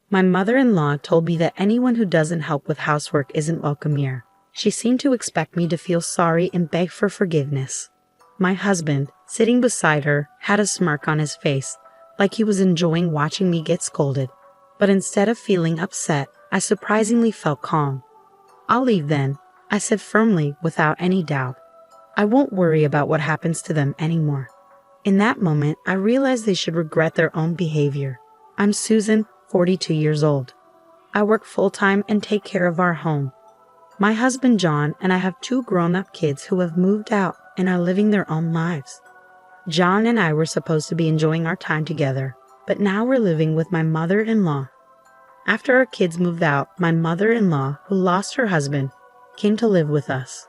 My mother-in-law told me that anyone who doesn't help with housework isn't welcome here. She seemed to expect me to feel sorry and beg for forgiveness. My husband, sitting beside her, had a smirk on his face, like he was enjoying watching me get scolded. But instead of feeling upset, I surprisingly felt calm. "I'll leave then," I said firmly, without any doubt. "I won't worry about what happens to them anymore." In that moment, I realized they should regret their own behavior. I'm Susan, 42 years old. I work full-time and take care of our home. My husband John and I have 2 grown-up kids who have moved out and are living their own lives. John and I were supposed to be enjoying our time together, but now we're living with my mother-in-law. After our kids moved out, my mother-in-law, who lost her husband, came to live with us.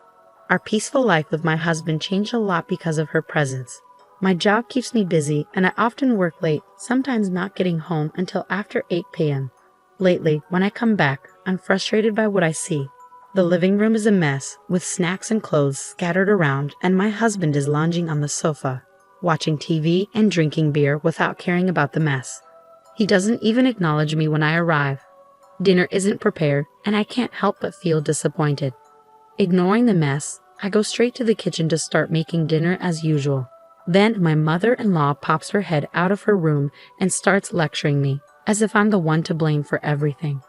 Our peaceful life with my husband changed a lot because of her presence. My job keeps me busy and I often work late, sometimes not getting home until after 8 p.m. Lately, when I come back, I'm frustrated by what I see. The living room is a mess, with snacks and clothes scattered around, and my husband is lounging on the sofa, watching TV and drinking beer without caring about the mess. He doesn't even acknowledge me when I arrive. Dinner isn't prepared, and I can't help but feel disappointed. Ignoring the mess, I go straight to the kitchen to start making dinner as usual. Then my mother-in-law pops her head out of her room and starts lecturing me, as if I'm the one to blame for everything.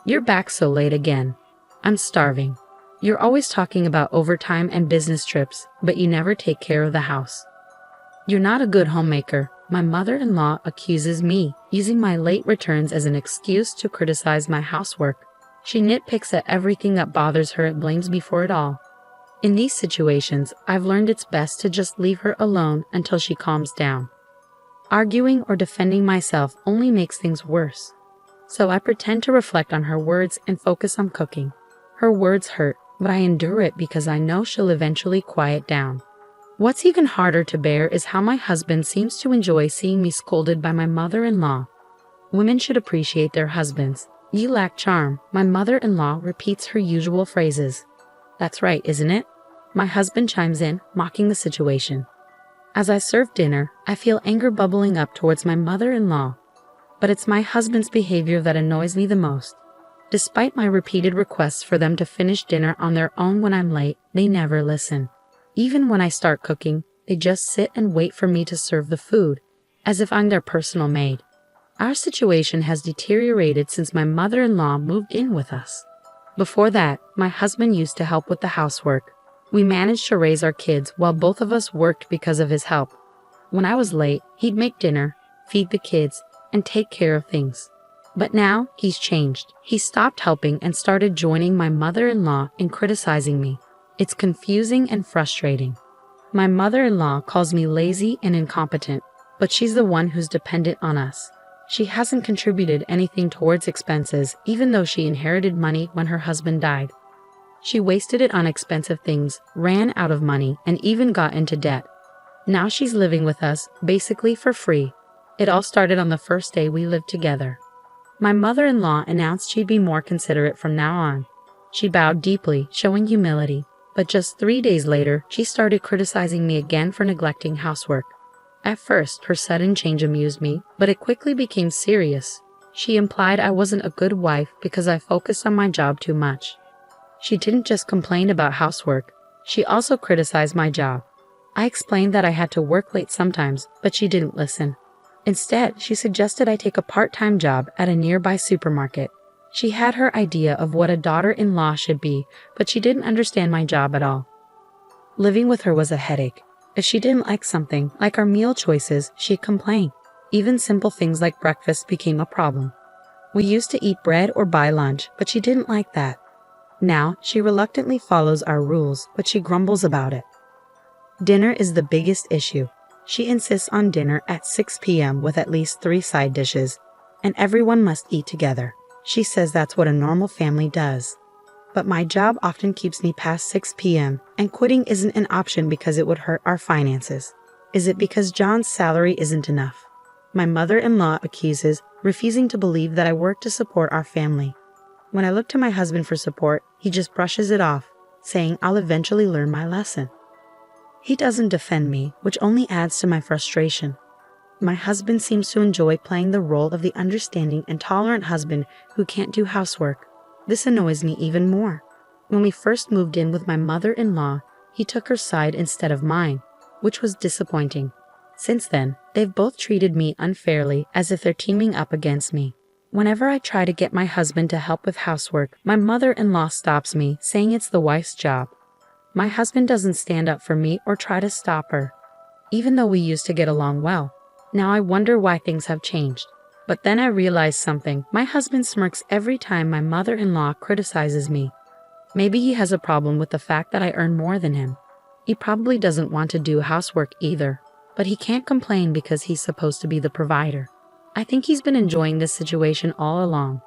"You're back so late again. I'm starving. You're always talking about overtime and business trips, but you never take care of the house. You're not a good homemaker." My mother-in-law accuses me, using my late returns as an excuse to criticize my housework. She nitpicks at everything that bothers her and blames me for it all. In these situations, I've learned it's best to just leave her alone until she calms down. Arguing or defending myself only makes things worse. So I pretend to reflect on her words and focus on cooking. Her words hurt, but I endure it because I know she'll eventually quiet down. What's even harder to bear is how my husband seems to enjoy seeing me scolded by my mother-in-law. Women should appreciate their husbands. "You lack charm," my mother-in-law repeats her usual phrases. "That's right, isn't it?" My husband chimes in, mocking the situation. As I serve dinner, I feel anger bubbling up towards my mother-in-law. But it's my husband's behavior that annoys me the most. Despite my repeated requests for them to finish dinner on their own when I'm late, they never listen. Even when I start cooking, they just sit and wait for me to serve the food, as if I'm their personal maid. Our situation has deteriorated since my mother-in-law moved in with us. Before that, my husband used to help with the housework. We managed to raise our kids while both of us worked because of his help. When I was late, he'd make dinner, feed the kids, and take care of things. But now, he's changed. He stopped helping and started joining my mother-in-law in criticizing me. It's confusing and frustrating. My mother-in-law calls me lazy and incompetent, but she's the one who's dependent on us. She hasn't contributed anything towards expenses, even though she inherited money when her husband died. She wasted it on expensive things, ran out of money, and even got into debt. Now she's living with us, basically for free. It all started on the first day we lived together. My mother-in-law announced she'd be more considerate from now on. She bowed deeply, showing humility. But just 3 days later, she started criticizing me again for neglecting housework. At first, her sudden change amused me, but it quickly became serious. She implied I wasn't a good wife because I focused on my job too much. She didn't just complain about housework, she also criticized my job. I explained that I had to work late sometimes, but she didn't listen. Instead, she suggested I take a part-time job at a nearby supermarket. She had her idea of what a daughter-in-law should be, but she didn't understand my job at all. Living with her was a headache. If she didn't like something, like our meal choices, she'd complain. Even simple things like breakfast became a problem. We used to eat bread or buy lunch, but she didn't like that. Now, she reluctantly follows our rules, but she grumbles about it. Dinner is the biggest issue. She insists on dinner at 6 p.m. with at least 3 side dishes, and everyone must eat together. She says that's what a normal family does. But my job often keeps me past 6 p.m., and quitting isn't an option because it would hurt our finances. Is it because John's salary isn't enough? My mother-in-law accuses, refusing to believe that I work to support our family. When I look to my husband for support, he just brushes it off, saying I'll eventually learn my lesson. He doesn't defend me, which only adds to my frustration. My husband seems to enjoy playing the role of the understanding and tolerant husband who can't do housework. This annoys me even more. When we first moved in with my mother-in-law, he took her side instead of mine, which was disappointing. Since then, they've both treated me unfairly, as if they're teaming up against me. Whenever I try to get my husband to help with housework, my mother-in-law stops me, saying it's the wife's job. My husband doesn't stand up for me or try to stop her, even though we used to get along well. Now I wonder why things have changed. But then I realize something. My husband smirks every time my mother-in-law criticizes me. Maybe he has a problem with the fact that I earn more than him. He probably doesn't want to do housework either, but he can't complain because he's supposed to be the provider. I think he's been enjoying this situation all along.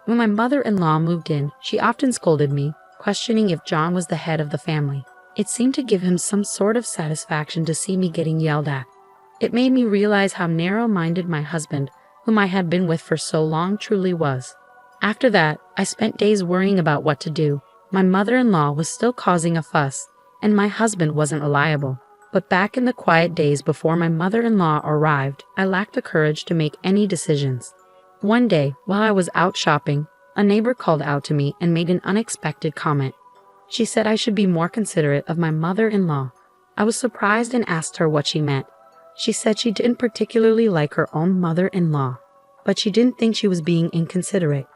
When my mother-in-law moved in, she often scolded me, questioning if John was the head of the family. It seemed to give him some sort of satisfaction to see me getting yelled at. It made me realize how narrow-minded my husband, whom I had been with for so long, truly was. After that, I spent days worrying about what to do. My mother-in-law was still causing a fuss, and my husband wasn't reliable. But back in the quiet days before my mother-in-law arrived, I lacked the courage to make any decisions. One day, while I was out shopping, a neighbor called out to me and made an unexpected comment. She said I should be more considerate of my mother-in-law. I was surprised and asked her what she meant. She said she didn't particularly like her own mother-in-law, but she didn't think she was being inconsiderate.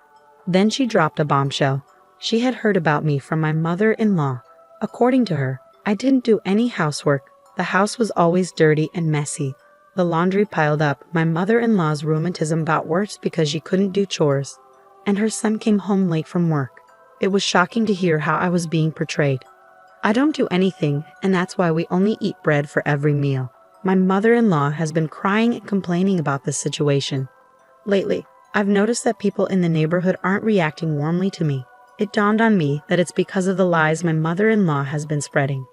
Then she dropped a bombshell. She had heard about me from my mother-in-law. According to her, I didn't do any housework. The house was always dirty and messy. The laundry piled up. My mother-in-law's rheumatism got worse because she couldn't do chores. And her son came home late from work. It was shocking to hear how I was being portrayed. I don't do anything, and that's why we only eat bread for every meal. My mother-in-law has been crying and complaining about this situation. Lately, I've noticed that people in the neighborhood aren't reacting warmly to me. It dawned on me that it's because of the lies my mother-in-law has been spreading.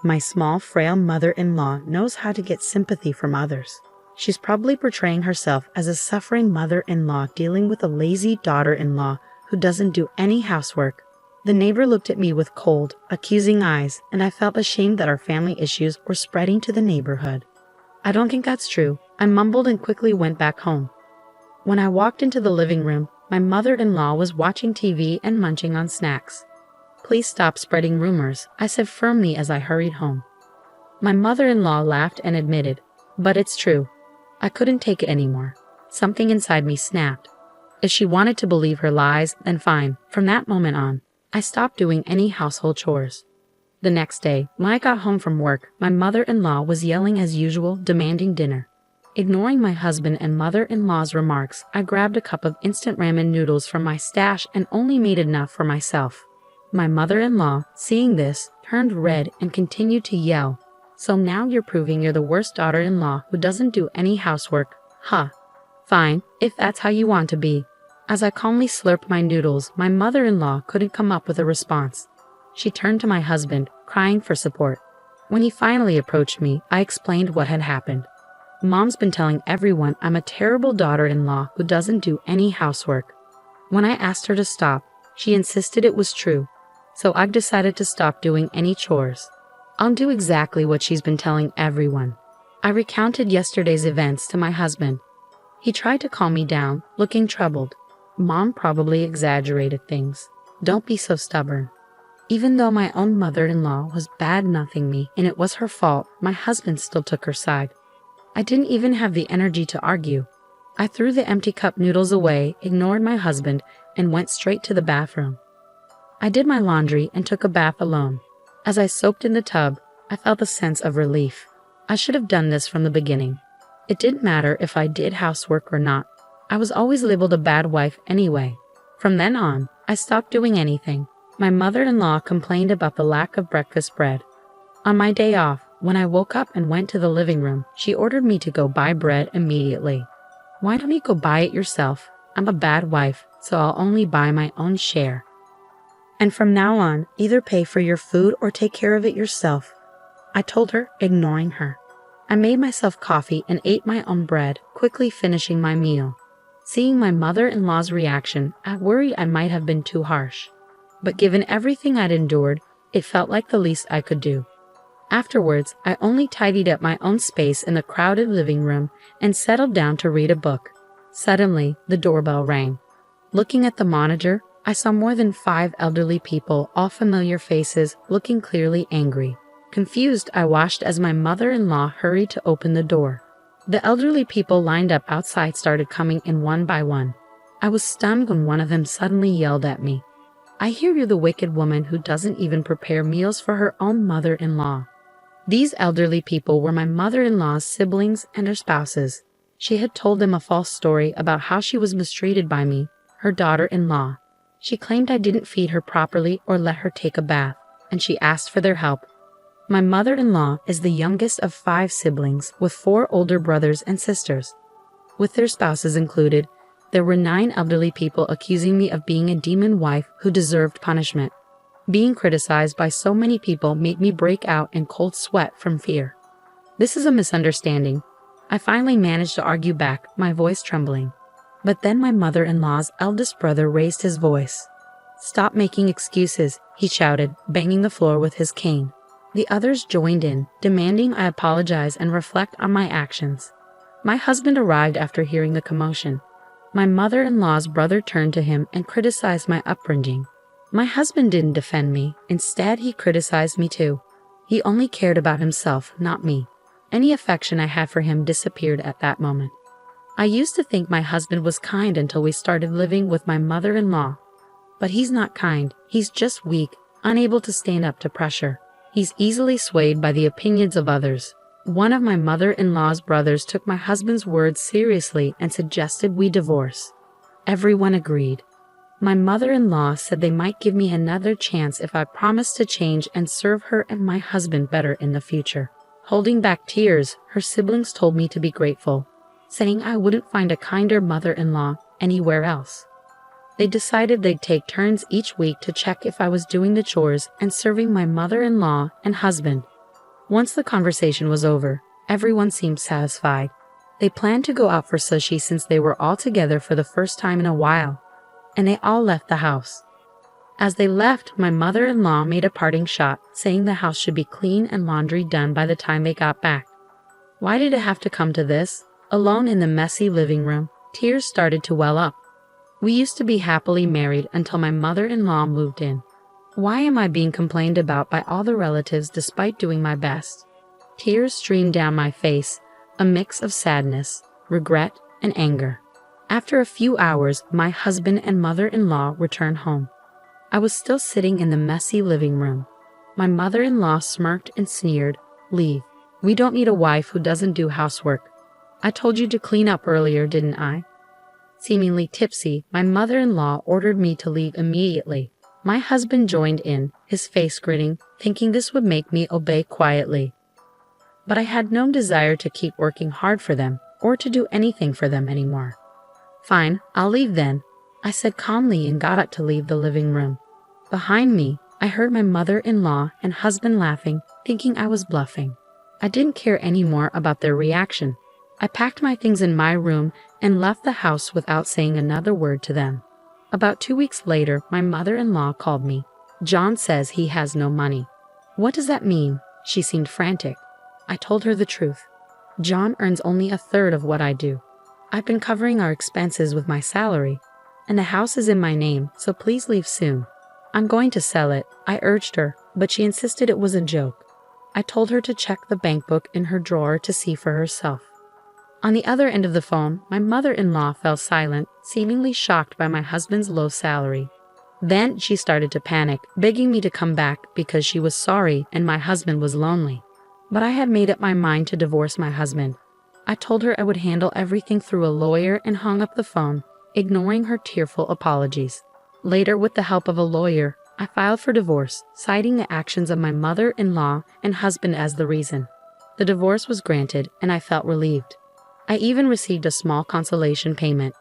My small, frail mother-in-law knows how to get sympathy from others. She's probably portraying herself as a suffering mother-in-law dealing with a lazy daughter-in-law who doesn't do any housework. The neighbor looked at me with cold, accusing eyes, and I felt ashamed that our family issues were spreading to the neighborhood. I don't think that's true. I mumbled and quickly went back home. When I walked into the living room, my mother-in-law was watching TV and munching on snacks. "Please stop spreading rumors," I said firmly as I hurried home. My mother-in-law laughed and admitted, "But it's true." I couldn't take it anymore. Something inside me snapped. If she wanted to believe her lies, then fine. From that moment on, I stopped doing any household chores. The next day, when I got home from work, my mother-in-law was yelling as usual, demanding dinner. Ignoring my husband and mother-in-law's remarks, I grabbed a cup of instant ramen noodles from my stash and only made enough for myself. My mother-in-law, seeing this, turned red and continued to yell. "So now you're proving you're the worst daughter-in-law who doesn't do any housework, huh? Fine, if that's how you want to be." As I calmly slurped my noodles, my mother-in-law couldn't come up with a response. She turned to my husband, crying for support. When he finally approached me, I explained what had happened. "Mom's been telling everyone I'm a terrible daughter-in-law who doesn't do any housework." When I asked her to stop, she insisted it was true. So I've decided to stop doing any chores. I'll do exactly what she's been telling everyone. I recounted yesterday's events to my husband. He tried to calm me down, looking troubled. "Mom probably exaggerated things. Don't be so stubborn." Even though my own mother-in-law was bad-mouthing me and it was her fault, my husband still took her side. I didn't even have the energy to argue. I threw the empty cup noodles away, ignored my husband, and went straight to the bathroom. I did my laundry and took a bath alone. As I soaked in the tub, I felt a sense of relief. I should have done this from the beginning. It didn't matter if I did housework or not. I was always labeled a bad wife anyway. From then on, I stopped doing anything. My mother-in-law complained about the lack of breakfast bread. On my day off, when I woke up and went to the living room, she ordered me to go buy bread immediately. "Why don't you go buy it yourself? I'm a bad wife, so I'll only buy my own share. And from now on, either pay for your food or take care of it yourself," I told her, ignoring her. I made myself coffee and ate my own bread, quickly finishing my meal. Seeing my mother-in-law's reaction, I worried I might have been too harsh. But given everything I'd endured, it felt like the least I could do. Afterwards, I only tidied up my own space in the crowded living room and settled down to read a book. Suddenly, the doorbell rang. Looking at the monitor, I saw more than 5 elderly people, all familiar faces, looking clearly angry. Confused, I watched as my mother-in-law hurried to open the door. The elderly people lined up outside started coming in one by one. I was stunned when one of them suddenly yelled at me, "I hear you're the wicked woman who doesn't even prepare meals for her own mother-in-law." These elderly people were my mother-in-law's siblings and her spouses. She had told them a false story about how she was mistreated by me, her daughter-in-law. She claimed I didn't feed her properly or let her take a bath, and she asked for their help. My mother-in-law is the youngest of 5 siblings, with 4 older brothers and sisters. With their spouses included, there were 9 elderly people accusing me of being a demon wife who deserved punishment. Being criticized by so many people made me break out in cold sweat from fear. "This is a misunderstanding." I finally managed to argue back, my voice trembling. But then my mother-in-law's eldest brother raised his voice. "Stop making excuses," he shouted, banging the floor with his cane. The others joined in, demanding I apologize and reflect on my actions. My husband arrived after hearing the commotion. My mother-in-law's brother turned to him and criticized my upbringing. My husband didn't defend me. Instead, he criticized me too. He only cared about himself, not me. Any affection I had for him disappeared at that moment. I used to think my husband was kind until we started living with my mother-in-law. But he's not kind, he's just weak, unable to stand up to pressure. He's easily swayed by the opinions of others. One of my mother-in-law's brothers took my husband's words seriously and suggested we divorce. Everyone agreed. My mother-in-law said they might give me another chance if I promised to change and serve her and my husband better in the future. Holding back tears, her siblings told me to be grateful, saying I wouldn't find a kinder mother-in-law anywhere else. They decided they'd take turns each week to check if I was doing the chores and serving my mother-in-law and husband. Once the conversation was over, everyone seemed satisfied. They planned to go out for sushi since they were all together for the first time in a while, and they all left the house. As they left, my mother-in-law made a parting shot, saying the house should be clean and laundry done by the time they got back. Why did it have to come to this? Alone in the messy living room, tears started to well up. We used to be happily married until my mother-in-law moved in. Why am I being complained about by all the relatives despite doing my best? Tears streamed down my face, a mix of sadness, regret, and anger. After a few hours, my husband and mother-in-law returned home. I was still sitting in the messy living room. My mother-in-law smirked and sneered, "Leave. We don't need a wife who doesn't do housework. I told you to clean up earlier, didn't I?" Seemingly tipsy, my mother-in-law ordered me to leave immediately. My husband joined in, his face grinning, thinking this would make me obey quietly. But I had no desire to keep working hard for them, or to do anything for them anymore. "Fine, I'll leave then," I said calmly and got up to leave the living room. Behind me, I heard my mother-in-law and husband laughing, thinking I was bluffing. I didn't care anymore about their reaction. I packed my things in my room and left the house without saying another word to them. About 2 weeks later, my mother-in-law called me. "John says he has no money." "What does that mean?" She seemed frantic. I told her the truth. "John earns only a third of what I do. I've been covering our expenses with my salary, and the house is in my name, so please leave soon." "I'm going to sell it," I urged her, but she insisted it was a joke. I told her to check the bank book in her drawer to see for herself. On the other end of the phone, my mother-in-law fell silent, seemingly shocked by my husband's low salary. Then she started to panic, begging me to come back because she was sorry and my husband was lonely. But I had made up my mind to divorce my husband. I told her I would handle everything through a lawyer and hung up the phone, ignoring her tearful apologies. Later, with the help of a lawyer, I filed for divorce, citing the actions of my mother-in-law and husband as the reason. The divorce was granted, and I felt relieved. I even received a small consolation payment.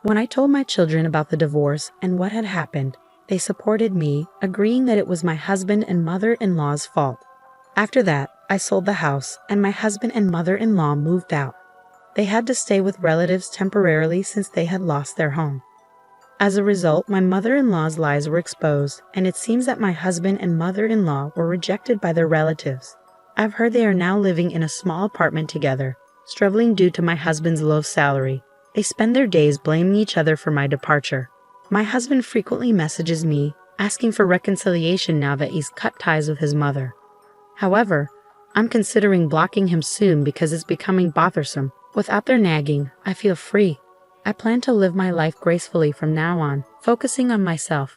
When I told my children about the divorce and what had happened, they supported me, agreeing that it was my husband and mother-in-law's fault. After that, I sold the house, and my husband and mother-in-law moved out. They had to stay with relatives temporarily since they had lost their home. As a result, my mother-in-law's lies were exposed, and it seems that my husband and mother-in-law were rejected by their relatives. I've heard they are now living in a small apartment together, struggling due to my husband's low salary. They spend their days blaming each other for my departure. My husband frequently messages me, asking for reconciliation now that he's cut ties with his mother. However, I'm considering blocking him soon because it's becoming bothersome. Without their nagging, I feel free. I plan to live my life gracefully from now on, focusing on myself.